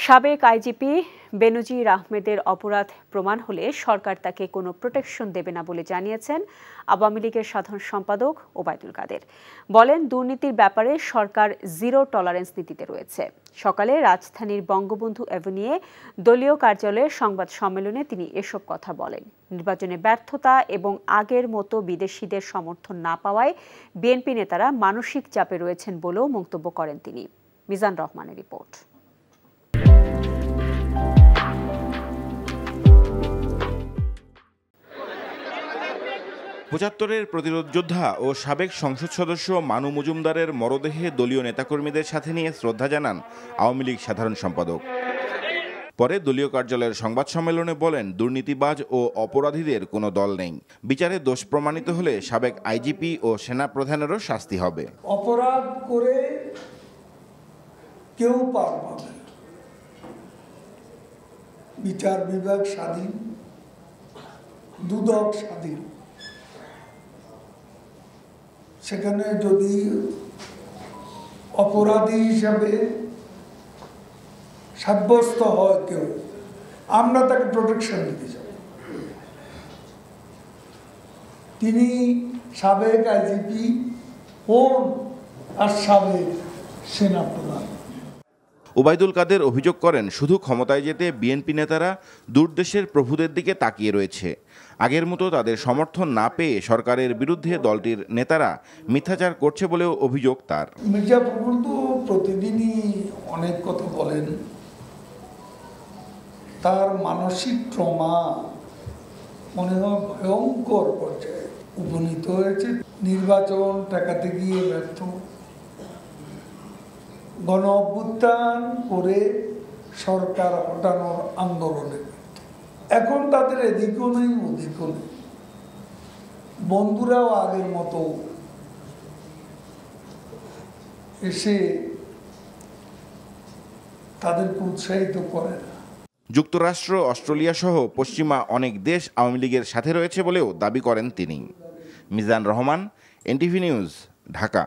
সাবেক আইজিপি বেনজির আহমেদের অপরাধ প্রমাণ হলে সরকার তাকে কোনো প্রোটেকশন দেবে না বলে জানিয়েছেন আওয়ামী লীগের সাধারণ সম্পাদক ওবায়দুল কাদের। বলেন, দুর্নীতির ব্যাপারে সরকার জিরো টলারেন্স নীতিতে রয়েছে। সকালে রাজধানীর বঙ্গবন্ধু অ্যাভিনিউয়ে দলীয় কার্যালয়ের সংবাদ সম্মেলনে তিনি এসব কথা বলেন। নির্বাচনে ব্যর্থতা এবং আগের মতো বিদেশিদের সমর্থন না পাওয়ায় বিএনপি নেতারা মানসিক চাপে রয়েছেন বলেও মন্তব্য করেন তিনি। মিজান রহমানের রিপোর্ট। ৭৫-এর প্রতিরোধ যোদ্ধা ও সাবেক সংসদ সদস্য মানু মজুমদারের মরদেহে দলীয় নেতাকর্মীদের সাথে নিয়ে শ্রদ্ধা জানান আওয়ামী লীগ সাধারণ সম্পাদক। পরে দলীয় কার্যালয়ের সংবাদ সম্মেলনে বলেন, দুর্নীতিবাজ ও অপরাধীদের কোনো দল নেই। বিচারে দোষ প্রমাণিত হলে সাবেক আইজিপি ও সেনা প্রধানেরও শাস্তি হবে। অপরাধ করে কেউ পার পাবে না। বিচার বিভাগ স্বাধীন, দুদক স্বাধীন। সেখানে যদি অপরাধী হিসাবে সাব্যস্ত হয় কেউ, আমরা তাকে প্রোটেকশন দিতে চাই। তিনি সাবেক আইজিপি হন আর সাবেক সেনাপ্রধান। ওবায়দুল কাদের অভিযোগ করেন, শুধু ক্ষমতায় যেতে বিএনপি নেতারা দূরদেশের প্রভুদের দিকে তাকিয়ে রয়েছে। আগের মতো তাদের সমর্থন না পেয়ে সরকারের বিরুদ্ধে দলটির নেতারা মিথ্যাচার করছে বলেও অভিযোগ তার। মির্জা ফখরুল তো প্রতিদিনই অনেক কথা বলেন। তার মানসিক ট্রমা মনে হয় ভয়ঙ্কর পর্যায়ে উপনীত হয়েছে। নির্বাচন ঠেকাতে গিয়ে ব্যর্থ, গণ অভ্যুত্থান করে সরকার হটানোর আন্দোলনে এখন তাদের এদিকেও নেই ওদিকেও নেই। বন্ধুরাও আগের মতো এসে তাদেরকে উৎসাহিত করে না। যুক্তরাষ্ট্র, অস্ট্রেলিয়া সহ পশ্চিমা অনেক দেশ আওয়ামী লীগের সাথে রয়েছে বলেও দাবি করেন তিনি। Mizan Rahman, NTV news, Dhaka.